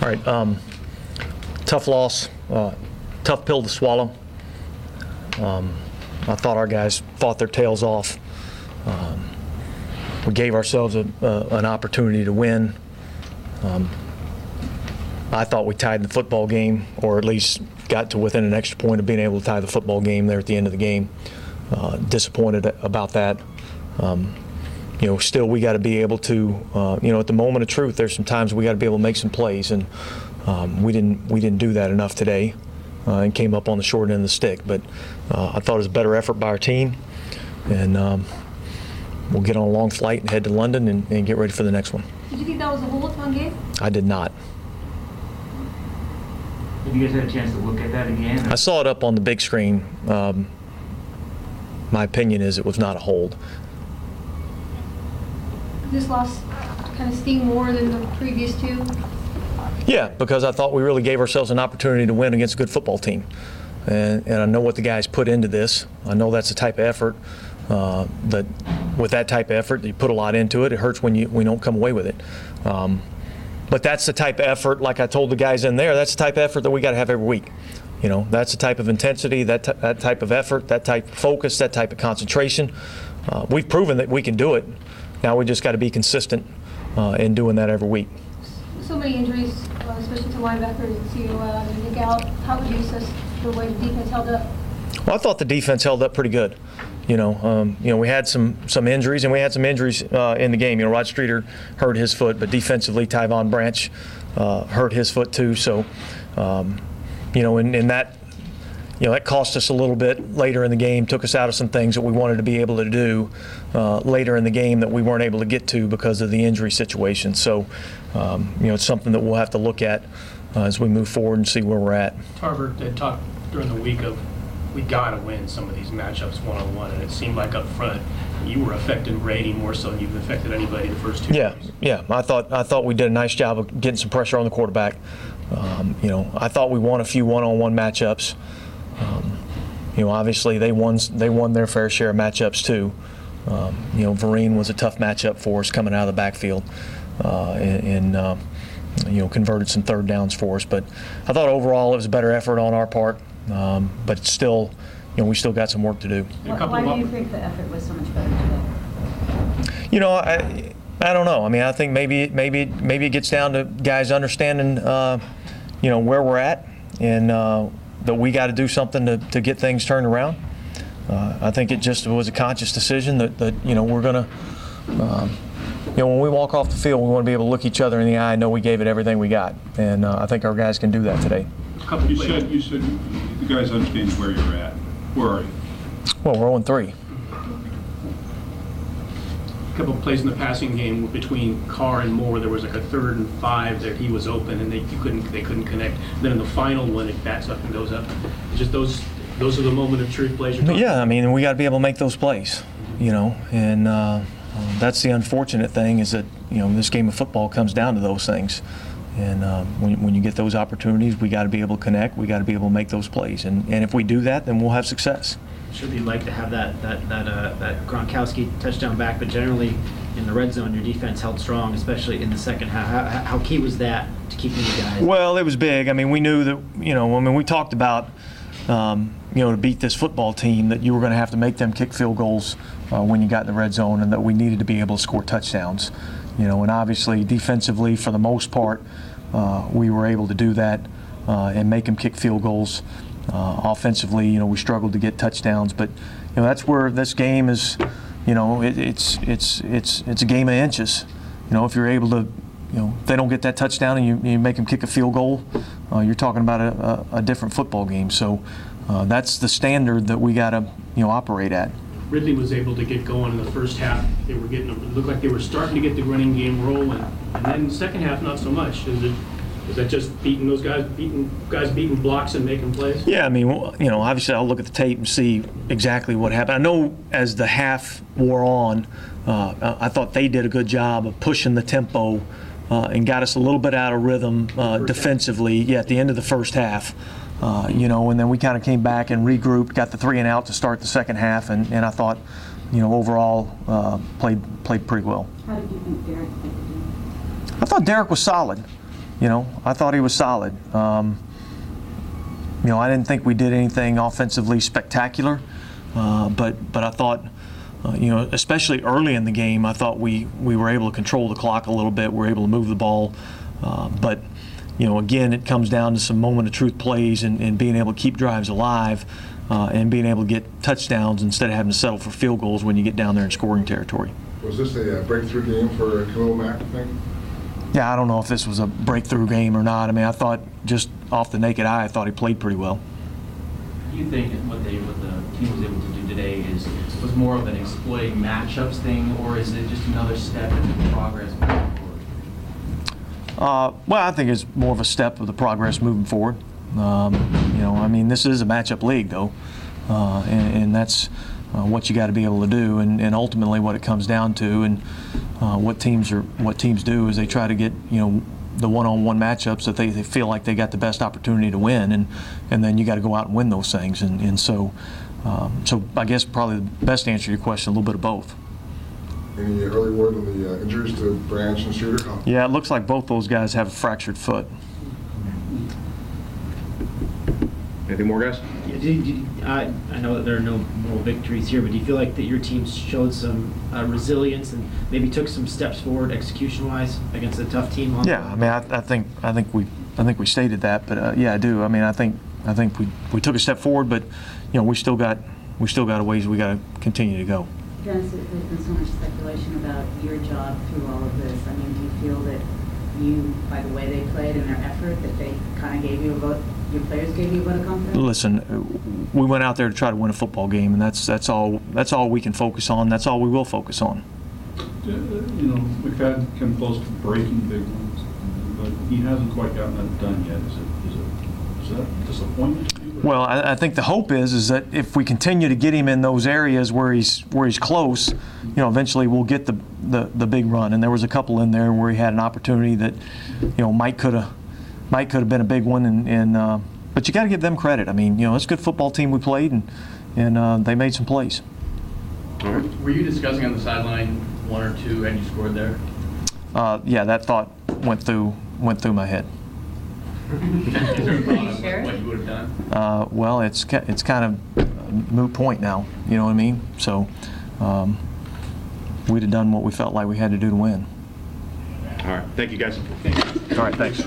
All right, tough loss, tough pill to swallow. I thought our guys fought their tails off. We gave ourselves an opportunity to win. I thought we tied the football game, or at least got to within an extra point of being able to tie the football game there at the end of the game. Disappointed about that. Still we got to be able to, at the moment of truth, there's some times we got to be able to make some plays, and we didn't do that enough today, and came up on the short end of the stick. But I thought it was a better effort by our team, and we'll get on a long flight and head to London and get ready for the next one. Did you think that was a hold on game? I did not. Have you guys had a chance to look at that again? I saw it up on the big screen. My opinion is it was not a hold. This loss kind of sting more than the previous two? Yeah, because I thought we really gave ourselves an opportunity to win against a good football team. And I know what the guys put into this. I know that's the type of effort that with that type of effort, you put a lot into it. It hurts when we don't come away with it. But that's the type of effort, like I told the guys in there, that's the type of effort that we got to have every week. That's the type of intensity, that type of effort, that type of focus, that type of concentration. We've proven that we can do it. Now we just got to be consistent in doing that every week. So many injuries, especially to linebackers and to Nick out. How would you assess the way the defense held up? Well, I thought the defense held up pretty good. We had some injuries, and we had some injuries in the game. Rod Streeter hurt his foot, but defensively, Tyvon Branch hurt his foot too. So, and that, that cost us a little bit later in the game, took us out of some things that we wanted to be able to do later in the game that we weren't able to get to because of the injury situation. So, it's something that we'll have to look at as we move forward and see where we're at. Tarver had talked during the week of we got to win some of these matchups one-on-one, and it seemed like up front you were affecting Brady more so than you've affected anybody the first two games. Yeah. I thought we did a nice job of getting some pressure on the quarterback. I thought we won a few one-on-one matchups. Obviously they won their fair share of matchups too. Vereen was a tough matchup for us coming out of the backfield, and converted some third downs for us. But I thought overall it was a better effort on our part. But it's still, we still got some work to do. Why do you think the effort was so much better today? I don't know. I think maybe it gets down to guys understanding, where we're at, and that we got to do something to get things turned around. I think it just was a conscious decision that we're gonna, when we walk off the field, we want to be able to look each other in the eye and know we gave it everything we got, and I think our guys can do that today. You said the guys understand where you're at. Where are you? Well, we're 0-3. A couple of plays in the passing game between Carr and Moore, there was like a 3rd and 5 that he was open and they couldn't connect. Then in the final one, it backs up and goes up. It's just those are the moment of truth plays you're talking about. Yeah, we got to be able to make those plays, and that's the unfortunate thing is that this game of football comes down to those things. And when you get those opportunities, we got to be able to connect. We got to be able to make those plays, and if we do that, then we'll have success. Should be like to have that Gronkowski touchdown back, but generally in the red zone, your defense held strong, especially in the second half. How key was that to keeping you guys? Well, it was big. We knew that we talked about to beat this football team that you were going to have to make them kick field goals when you got in the red zone, and that we needed to be able to score touchdowns. And obviously defensively, for the most part, we were able to do that and make them kick field goals. Offensively, we struggled to get touchdowns, but that's where this game is. It's a game of inches. If you're able to, if they don't get that touchdown and you make them kick a field goal, you're talking about a different football game. So that's the standard that we got to operate at. Ridley was able to get going in the first half. It looked like they were starting to get the running game rolling, and then the second half not so much. Is that just beating blocks and making plays? Yeah, obviously I'll look at the tape and see exactly what happened. I know as the half wore on, I thought they did a good job of pushing the tempo and got us a little bit out of rhythm defensively. Yeah, at the end of the first half. And then we kind of came back and regrouped, got the 3 and out to start the second half, and I thought, overall played pretty well. How did you think Derek played? I thought Derek was solid. I thought he was solid. I didn't think we did anything offensively spectacular, but I thought, especially early in the game, I thought we were able to control the clock a little bit. We were able to move the ball, but again, it comes down to some moment of truth plays and being able to keep drives alive and being able to get touchdowns instead of having to settle for field goals when you get down there in scoring territory. Was this a breakthrough game for Khalil Mack, I think? Yeah, I don't know if this was a breakthrough game or not. I mean, I thought just off the naked eye, I thought he played pretty well. Do you think what the team was able to do today was more of an exploiting matchups thing, or is it just another step in the progress moving forward? Well, I think it's more of a step of the progress moving forward. This is a matchup league, though, and that's what you got to be able to do. And ultimately, what it comes down to, and what teams do, is they try to get the one-on-one matchups that they feel like they got the best opportunity to win, and then you got to go out and win those things. And so I guess probably the best answer to your question, a little bit of both. Any early word on the injuries to Branch and Shooter? Yeah, it looks like both those guys have a fractured foot. Anything more, guys? I know that there are no moral victories here, but do you feel like that your team showed some resilience and maybe took some steps forward execution-wise against a tough team? Yeah, I mean, I think we stated that, but yeah, I do. I mean, I think we took a step forward, but we still got a ways we got to continue to go. Dennis, there's been so much speculation about your job through all of this. I mean, do you feel that you, by the way they played and their effort, that they kind of gave you a vote? Your players gave you a vote of confidence? Listen, we went out there to try to win a football game, and that's all we can focus on. That's all we will focus on. We've had come close to breaking big ones, but he hasn't quite gotten that done yet. Is that a disappointment to you? Well, I think the hope is that if we continue to get him in those areas where he's close, eventually we'll get the big run. And there was a couple in there where he had an opportunity that, might could have been a big one. But you got to give them credit. I mean, it's a good football team we played, and they made some plays. All right. Were you discussing on the sideline one or two and you scored there? Yeah, that thought went through my head. Is there a thought of what you would have done? Well, it's kind of a moot point now. You know what I mean? So we'd have done what we felt like we had to do to win. All right. Thank you, guys. All right, thanks.